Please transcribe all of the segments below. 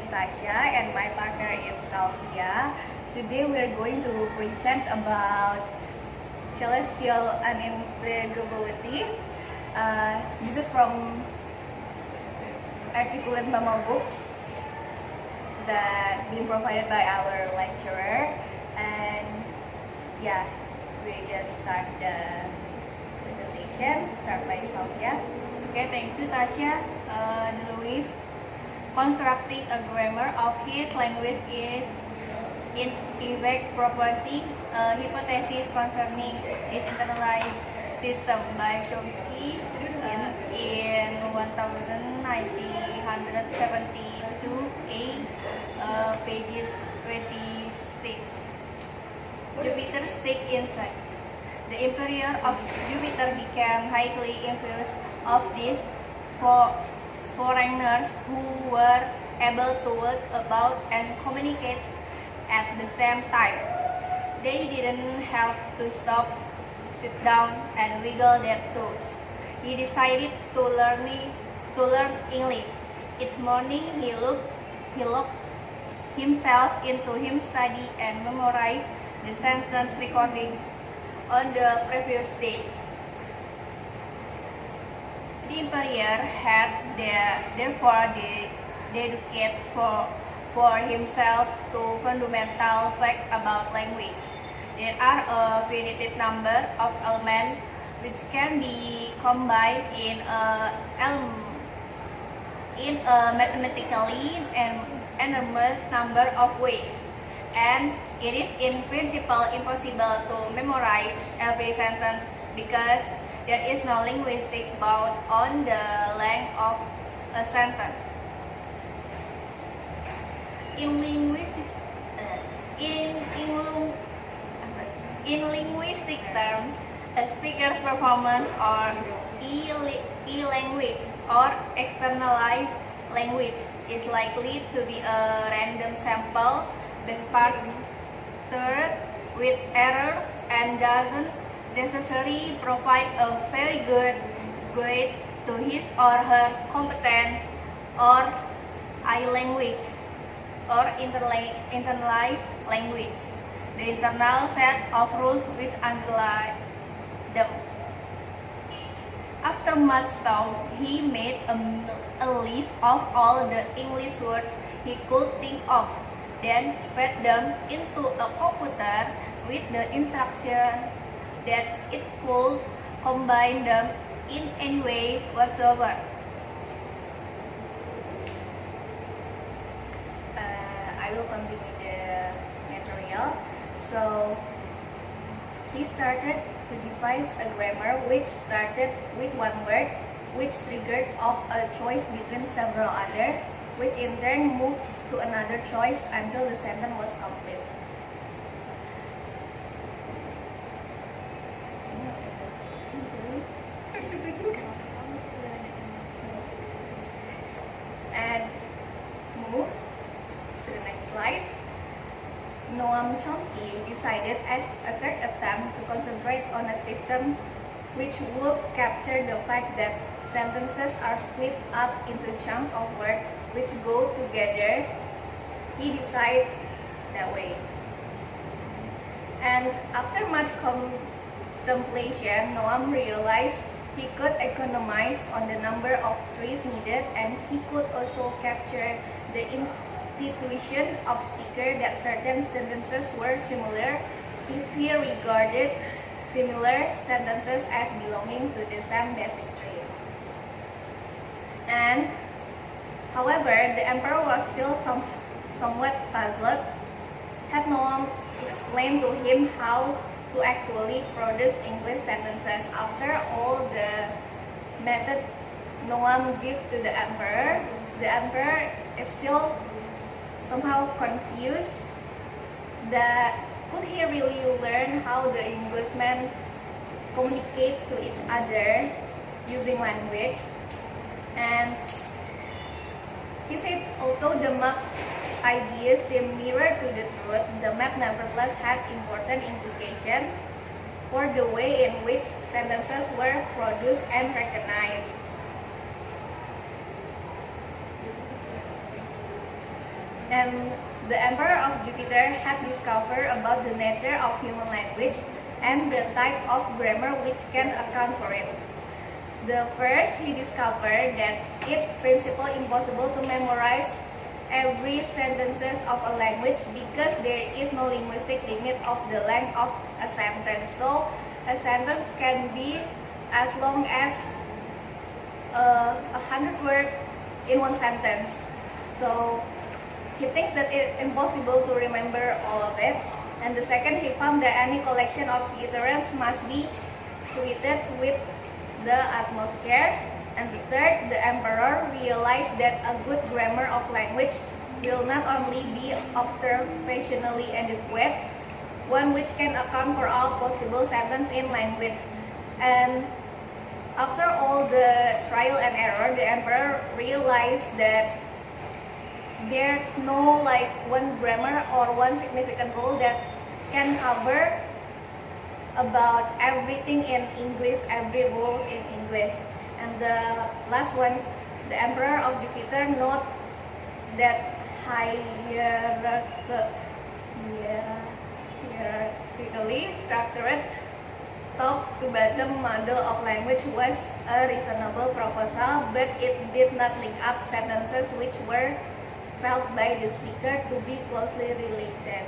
is Tasha and my partner is Selvia. Today we are going to present about celestial unintegibility. This is from articulate memo books that been provided by our lecturer, and yeah, we just start the presentation. Start by Selvia. Okay, thank you, Tasha. Louis constructing a grammar of his language is in effect proposing a hypothesis concerning its internalized system by Chomsky in 1972a, pages 26. Jupiter's stick insect. The interior of Jupiter became highly influenced of these foreigners who were able to work about and communicate at the same time. They didn't have to stop, sit down, and wiggle their toes. He decided to learn English. Each morning he looked himself into him study and memorized the sentence recording on the previous day. The emperor had therefore dedicated for himself to fundamental facts about language. There are a finite number of elements which can be combined in a mathematically enormous number of ways, and it is in principle impossible to memorize every sentence because there is no linguistic bound on the length of a sentence. In linguistic terms, a speaker's performance or e-language or externalized language is likely to be a random sample spattered with errors and doesn't necessarily provide a very good grade to his or her competence or I-language or internalized language, the internal set of rules which underlie them. After much thought, he made a list of all the English words he could think of, then fed them into a computer with the instruction that it could combine them in any way whatsoever. I will continue the material. So he started to devise a grammar which started with one word, which triggered off a choice between several others, which in turn moved to another choice until the sentence was complete. And move to the next slide. Noam Chomsky decided as a third attempt to concentrate on a system which would capture the fact that sentences are split up into chunks of words which go together. He decided that way. And after much contemplation, Noam realized he could economize on the number of trees needed, and he could also capture the intuition of speaker that certain sentences were similar if he regarded similar sentences as belonging to the same basic tree. And however, the emperor was still somewhat puzzled. Had Noam explained to him how to actually produce English sentences? After all the method Noam gave to the emperor is still somehow confused that could he really learn how the Englishmen communicate to each other using language. And he said although the map idea seemed nearer to the truth, the map nevertheless had important implications for the way in which sentences were produced and recognized. And the Emperor of Jupiter had discovered about the nature of human language and the type of grammar which can account for it. The first, he discovered that it's principle impossible to memorize every sentences of a language because there is no linguistic limit of the length of a sentence. So a sentence can be as long as 100 words in one sentence. So he thinks that it's impossible to remember all of it. And the second, he found that any collection of utterance must be treated with the utmost care. And the third, the emperor realized that a good grammar of language will not only be observationally adequate, one which can account for all possible sentences in language. And after all the trial and error, the emperor realized that there's no one grammar or one significant rule that can cover about everything in English, every rule in English. And the last one, the Emperor of Jupiter note that hierarchically structured top to bottom model of language was a reasonable proposal, but it did not link up sentences which were felt by the speaker to be closely related.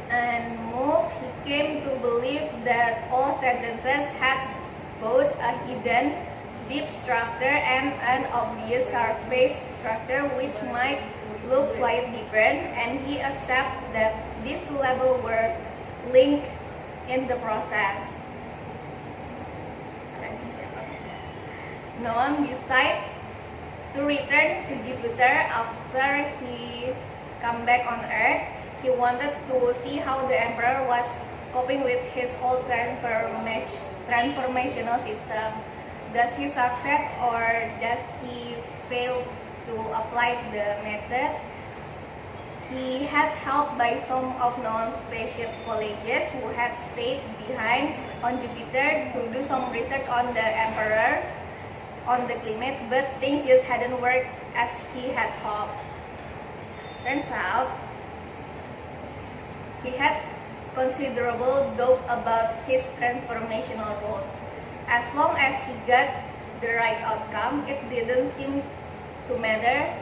And more, he came to believe that all sentences had both a hidden deep structure and an obvious surface structure which might look quite different, and he accepted that these two levels were linked in the process. Noam decided to return to Jupiter after he come back on Earth. He wanted to see how the emperor was coping with his whole transformational system. Does he succeed or does he fail to apply the method? He had help by some of Noam's spaceship colleagues who had stayed behind on Jupiter to do some research on the emperor, on the climate, but things just hadn't worked as he had hoped. Turns out, he had considerable doubt about his transformational goals. As long as he got the right outcome, it didn't seem to matter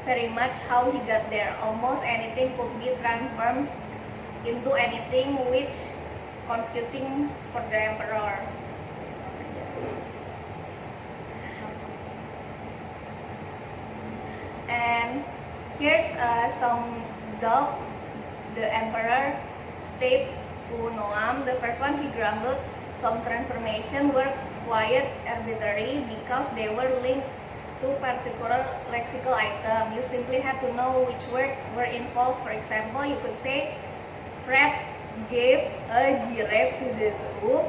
very much how he got there. Almost anything could be transformed into anything, which confusing for the emperor. And here's some doubt the emperor state to Noam. The first one, he grumbled some transformation were quite arbitrary because they were linked to particular lexical item. You simply had to know which words were involved. For example, you could say Fred gave a giraffe to the zoo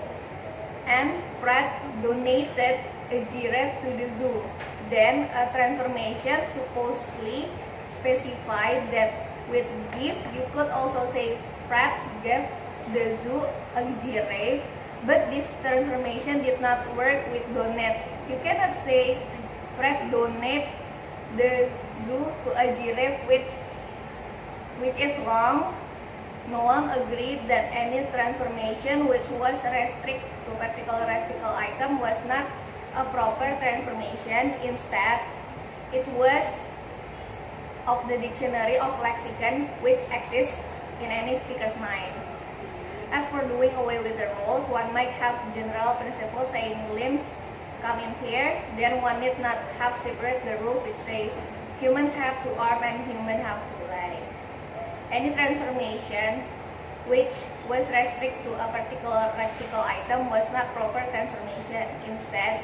and Fred donated a giraffe to the zoo. Then a transformation supposedly specified that with give, you could also say Fred gave the zoo a giraffe, but this transformation did not work with donate. You cannot say Fred donate the zoo to a giraffe, which is wrong. Noam agreed that any transformation which was restricted to particular lexical item was not a proper transformation. Instead, it was of the dictionary of lexicon which exists in any speaker's mind. As for doing away with the rules, one might have general principles saying limbs come in pairs, then one need not have separate the rules which say humans have to arm and humans have to lie. Any transformation which was restricted to a particular lexical item was not proper transformation. Instead,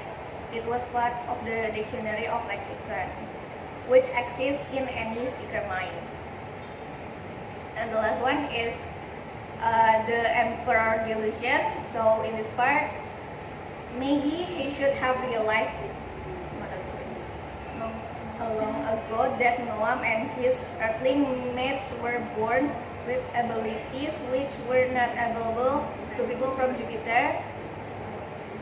it was part of the dictionary of lexicon, which exists in any speaker mind. And the last one is the emperor delusion. So in this part, maybe he should have realized long ago that Noam and his earthling mates were born with abilities which were not available to people from Jupiter.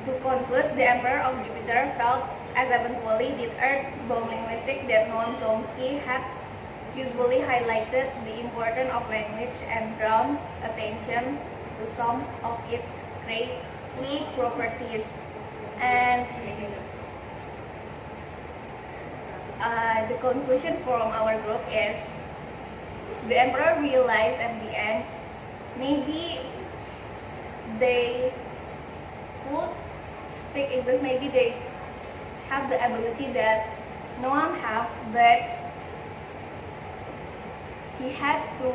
To conclude, the emperor of Jupiter felt, as eventually did Earth-bound linguistics, that Noam Chomsky had usually highlighted the importance of language and drawn attention to some of its great key properties. And the conclusion from our group is the emperor realized at the end maybe they would speak English, maybe they have the ability that Noam have, but he had to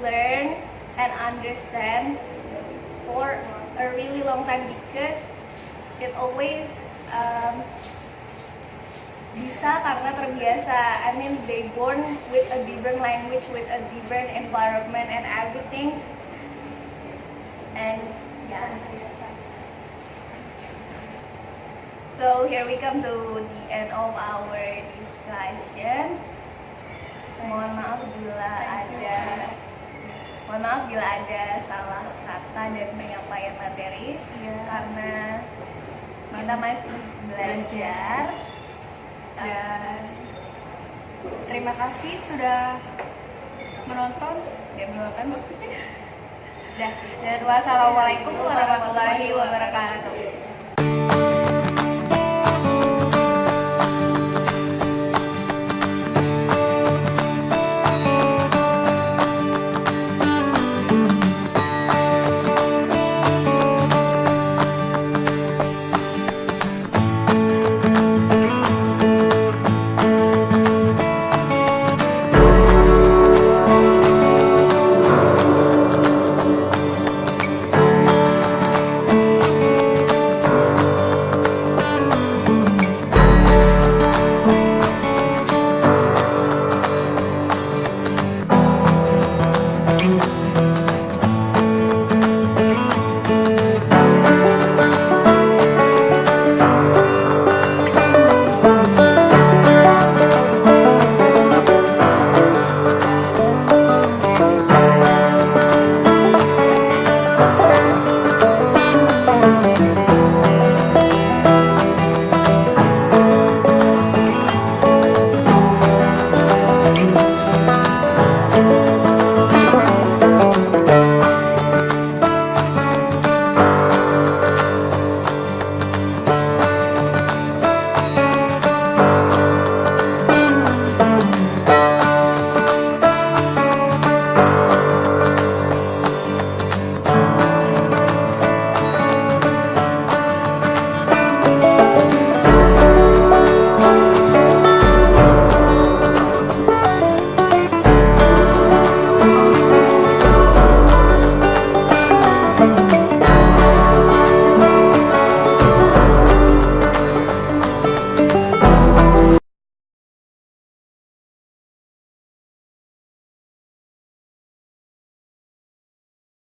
learn and understand for a really long time because it always bisa karena terbiasa. I mean, they born with a different language, with a different environment and everything. And yeah. So here we come to the end of our discussion. Mohon maaf bila ada salah kata dan penyampaian materi, karena kita masih belajar. Terima kasih sudah menonton dan wassalamualaikum warahmatullahi wabarakatuh.